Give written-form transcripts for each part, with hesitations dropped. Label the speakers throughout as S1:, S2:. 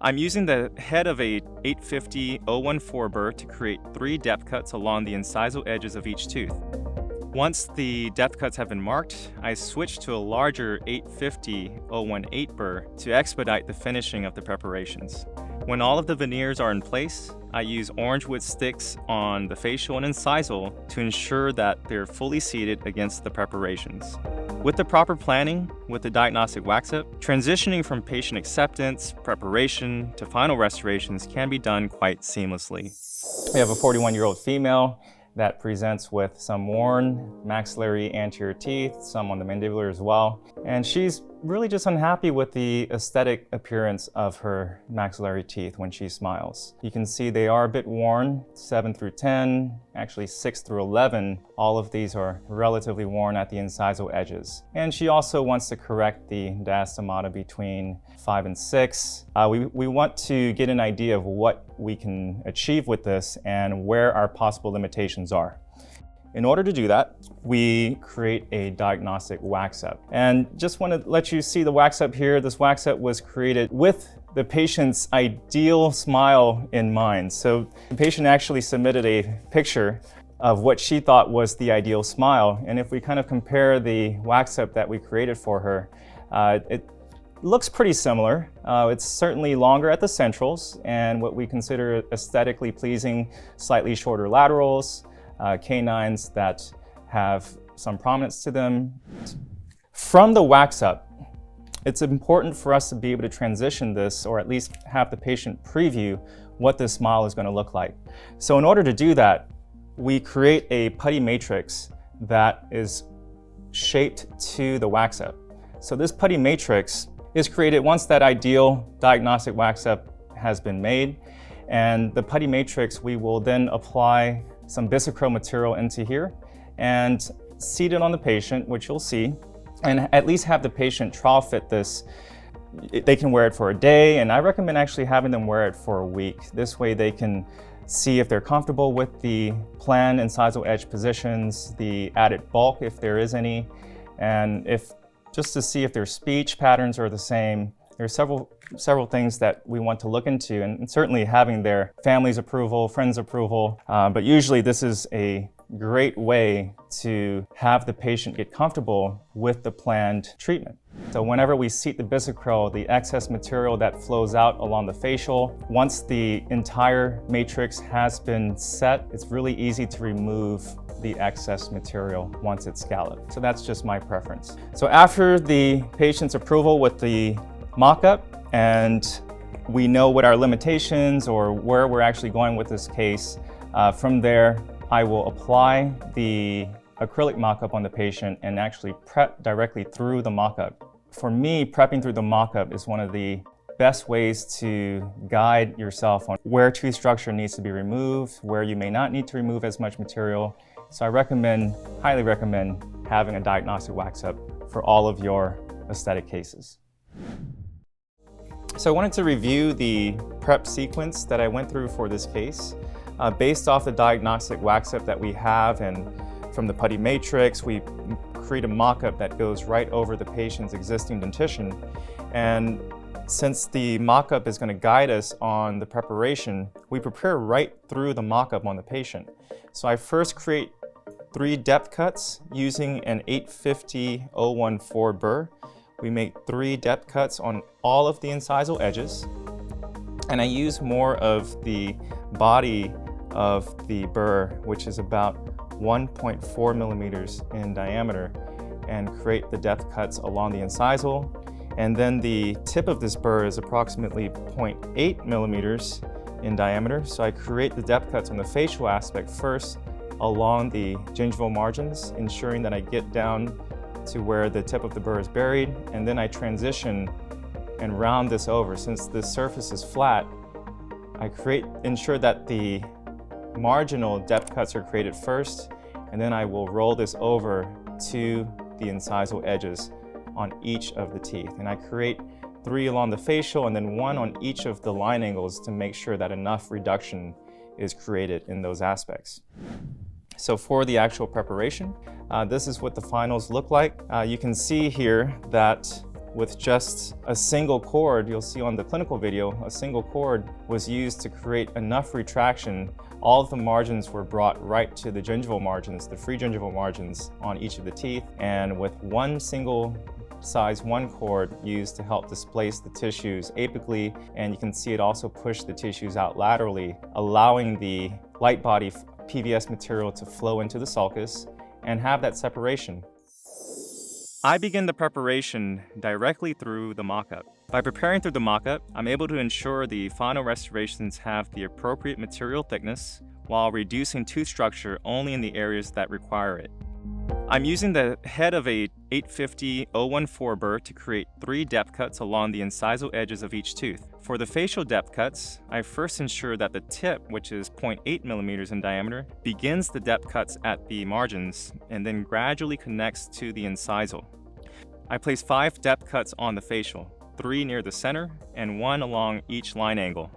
S1: I'm using the head of a 850-014 burr to create 3 depth cuts along the incisal edges of each tooth. Once the depth cuts have been marked, I switch to a larger 850-018 burr to expedite the finishing of the preparations. When all of the veneers are in place, I use orange wood sticks on the facial and incisal to ensure that they're fully seated against the preparations. With the proper planning with the diagnostic wax-up, transitioning from patient acceptance, preparation, to final restorations can be done quite seamlessly. We have a 41-year-old female that presents with some worn maxillary anterior teeth, some on the mandibular as well. And she's really just unhappy with the aesthetic appearance of her maxillary teeth when she smiles. You can see they are a bit worn, 7 through 10, actually 6 through 11. All of these are relatively worn at the incisal edges. And she also wants to correct the diastomata between 5 and 6. We want to get an idea of what we can achieve with this and where our possible limitations are. In order to do that, we create a diagnostic wax-up. And just want to let you see the wax-up here. This wax-up was created with the patient's ideal smile in mind. So the patient actually submitted a picture of what she thought was the ideal smile. And if we kind of compare the wax-up that we created for her, it looks pretty similar. It's certainly longer at the centrals and what we consider aesthetically pleasing, slightly shorter laterals, canines that have some prominence to them. From the wax-up, it's important for us to be able to transition this, or at least have the patient preview what this smile is going to look like. So in order to do that, we create a putty matrix that is shaped to the wax-up. So this putty matrix is created once that ideal diagnostic wax-up has been made. And the putty matrix, we will then apply some Bisacryl material into here and seat it on the patient, which you'll see, and at least have the patient trial fit this. They can wear it for a day, and I recommend actually having them wear it for a week. This way they can see if they're comfortable with the planned incisal edge positions, the added bulk if there is any, and just to see if their speech patterns are the same. There are several things that we want to look into, and certainly having their family's approval, friends' approval, but usually this is a great way to have the patient get comfortable with the planned treatment. So whenever we seat the Bisacryl, the excess material that flows out along the facial, once the entire matrix has been set, it's really easy to remove the excess material once it's scalloped. So that's just my preference. So after the patient's approval with the mock-up, and we know what our limitations or where we're actually going with this case, from there I will apply the acrylic mock-up on the patient and actually prep directly through the mock-up. For me, prepping through the mock-up is one of the best ways to guide yourself on where tooth structure needs to be removed, where you may not need to remove as much material. So I highly recommend having a diagnostic wax-up for all of your aesthetic cases. So I wanted to review the prep sequence that I went through for this case. Based off the diagnostic wax-up that we have, and from the putty matrix, we create a mock-up that goes right over the patient's existing dentition. And since the mock-up is going to guide us on the preparation, we prepare right through the mock-up on the patient. So I first create 3 depth cuts using an 850-014 burr. We make 3 depth cuts on all of the incisal edges, and I use more of the body of the burr, which is about 1.4 millimeters in diameter, and create the depth cuts along the incisal. And then the tip of this burr is approximately 0.8 millimeters in diameter, so I create the depth cuts on the facial aspect first along the gingival margins, ensuring that I get down to where the tip of the burr is buried, and then I transition and round this over. Since the surface is flat, I ensure that the marginal depth cuts are created first, and then I will roll this over to the incisal edges on each of the teeth. And I create 3 along the facial and then 1 on each of the line angles to make sure that enough reduction is created in those aspects. So for the actual preparation, this is what the finals look like. You can see here that with just a single cord. You'll see on the clinical video, a single cord was used to create enough retraction. All of the margins were brought right to the gingival margins, the free gingival margins on each of the teeth, and with one single size 1 cord used to help displace the tissues apically, and you can see it also push the tissues out laterally, allowing the light body PVS material to flow into the sulcus and have that separation. I begin the preparation directly through the mock-up. By preparing through the mock-up, I'm able to ensure the final restorations have the appropriate material thickness while reducing tooth structure only in the areas that require it. I'm using the head of a 850-014 burr to create 3 depth cuts along the incisal edges of each tooth. For the facial depth cuts, I first ensure that the tip, which is 0.8 millimeters in diameter, begins the depth cuts at the margins and then gradually connects to the incisal. I place 5 depth cuts on the facial, 3 near the center and 1 along each line angle.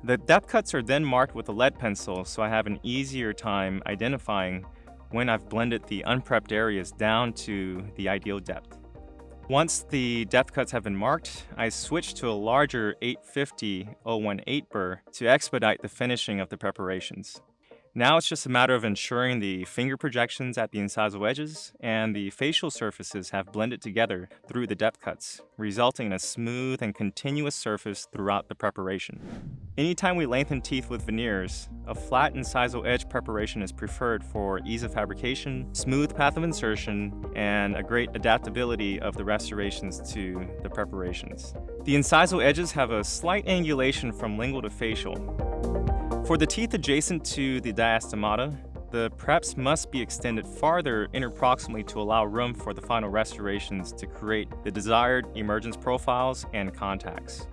S1: The depth cuts are then marked with a lead pencil, so I have an easier time identifying when I've blended the unprepped areas down to the ideal depth. Once the depth cuts have been marked, I switch to a larger 850-018 burr to expedite the finishing of the preparations. Now it's just a matter of ensuring the finger projections at the incisal edges and the facial surfaces have blended together through the depth cuts, resulting in a smooth and continuous surface throughout the preparation. Anytime we lengthen teeth with veneers, a flat incisal edge preparation is preferred for ease of fabrication, smooth path of insertion, and a great adaptability of the restorations to the preparations. The incisal edges have a slight angulation from lingual to facial. For the teeth adjacent to the diastemata, the preps must be extended farther interproximally to allow room for the final restorations to create the desired emergence profiles and contacts.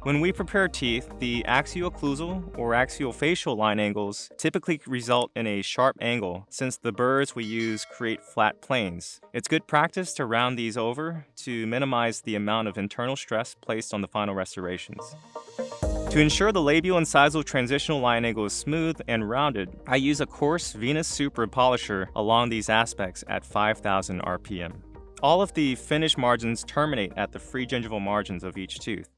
S1: When we prepare teeth, the axio-occlusal or axio-facial line angles typically result in a sharp angle since the burrs we use create flat planes. It's good practice to round these over to minimize the amount of internal stress placed on the final restorations. To ensure the labial-incisal transitional line angle is smooth and rounded, I use a coarse Venus Supra polisher along these aspects at 5,000 RPM. All of the finished margins terminate at the free gingival margins of each tooth.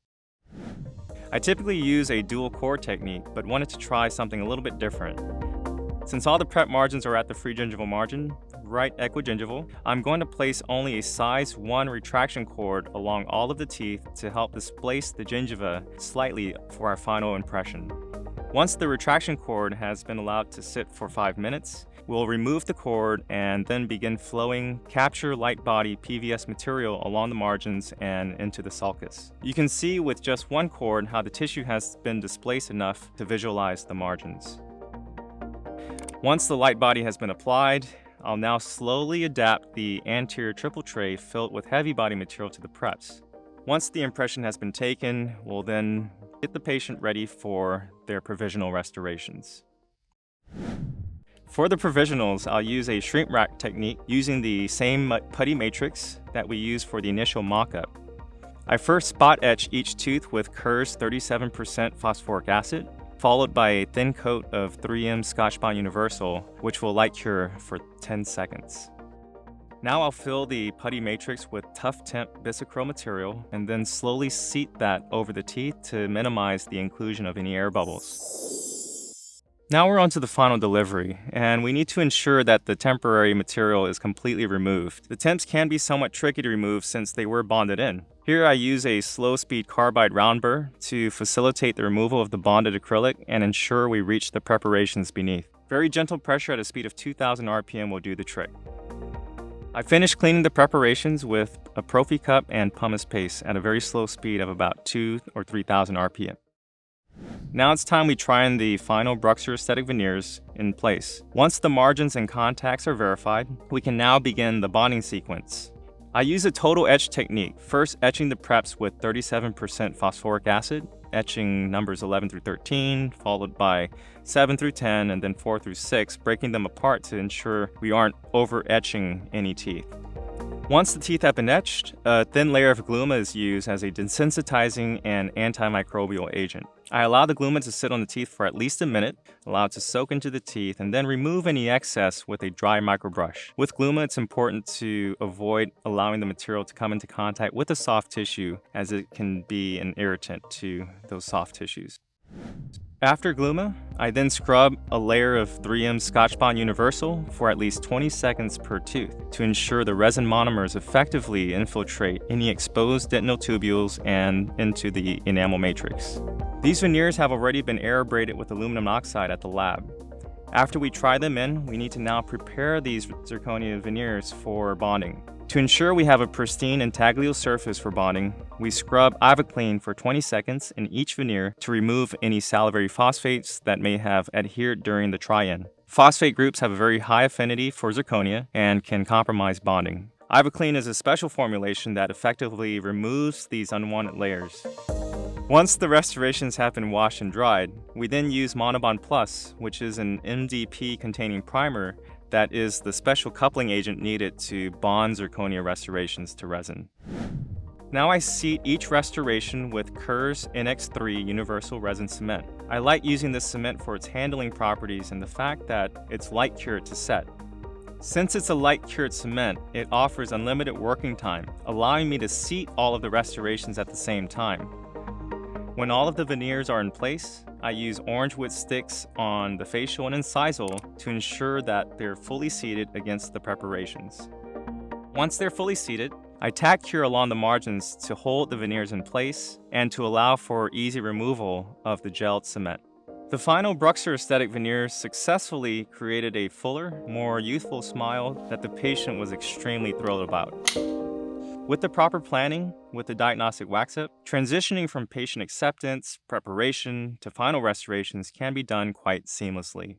S1: I typically use a dual core technique, but wanted to try something a little bit different. Since all the prep margins are at the free gingival margin, right equigingival, I'm going to place only a size 1 retraction cord along all of the teeth to help displace the gingiva slightly for our final impression. Once the retraction cord has been allowed to sit for 5 minutes, we'll remove the cord and then begin flowing capture light body PVS material along the margins and into the sulcus. You can see with just 1 cord how the tissue has been displaced enough to visualize the margins. Once the light body has been applied, I'll now slowly adapt the anterior triple tray filled with heavy body material to the preps. Once the impression has been taken, we'll then get the patient ready for their provisional restorations. For the provisionals, I'll use a shrink wrap technique using the same putty matrix that we used for the initial mock-up. I first spot etch each tooth with Kerr's 37% phosphoric acid, followed by a thin coat of 3M Scotchbond Universal, which will light cure for 10 seconds. Now I'll fill the putty matrix with tough temp bisacryl material and then slowly seat that over the teeth to minimize the inclusion of any air bubbles. Now we're on to the final delivery, and we need to ensure that the temporary material is completely removed. The temps can be somewhat tricky to remove since they were bonded in. Here I use a slow-speed carbide round burr to facilitate the removal of the bonded acrylic and ensure we reach the preparations beneath. Very gentle pressure at a speed of 2,000 RPM will do the trick. I finished cleaning the preparations with a prophy cup and pumice paste at a very slow speed of about 2,000 or 3,000 RPM. Now it's time we try on the final BruxZir Esthetic veneers in place. Once the margins and contacts are verified, we can now begin the bonding sequence. I use a total etch technique, first etching the preps with 37% phosphoric acid, etching numbers 11 through 13, followed by 7 through 10, and then 4 through 6, breaking them apart to ensure we aren't over-etching any teeth. Once the teeth have been etched, a thin layer of gluma is used as a desensitizing and antimicrobial agent. I allow the gluma to sit on the teeth for at least a minute, allow it to soak into the teeth, and then remove any excess with a dry microbrush. With gluma, it's important to avoid allowing the material to come into contact with the soft tissue, as it can be an irritant to those soft tissues. After gluma, I then scrub a layer of 3M Scotchbond Universal for at least 20 seconds per tooth to ensure the resin monomers effectively infiltrate any exposed dentinal tubules and into the enamel matrix. These veneers have already been air abraded with aluminum oxide at the lab. After we try them in, we need to now prepare these zirconia veneers for bonding. To ensure we have a pristine intaglio surface for bonding, we scrub Ivoclean for 20 seconds in each veneer to remove any salivary phosphates that may have adhered during the try-in. Phosphate groups have a very high affinity for zirconia and can compromise bonding. Ivoclean is a special formulation that effectively removes these unwanted layers. Once the restorations have been washed and dried, we then use Monobond Plus, which is an MDP-containing primer that is the special coupling agent needed to bond zirconia restorations to resin. Now I seat each restoration with Kerr's NX3 Universal Resin Cement. I like using this cement for its handling properties and the fact that it's light cured to set. Since it's a light cured cement, it offers unlimited working time, allowing me to seat all of the restorations at the same time. When all of the veneers are in place, I use orange wood sticks on the facial and incisal to ensure that they're fully seated against the preparations. Once they're fully seated, I tack cure along the margins to hold the veneers in place and to allow for easy removal of the gelled cement. The final BruxZir Esthetic veneers successfully created a fuller, more youthful smile that the patient was extremely thrilled about. With the proper planning, with the diagnostic wax-up, transitioning from patient acceptance, preparation, to final restorations can be done quite seamlessly.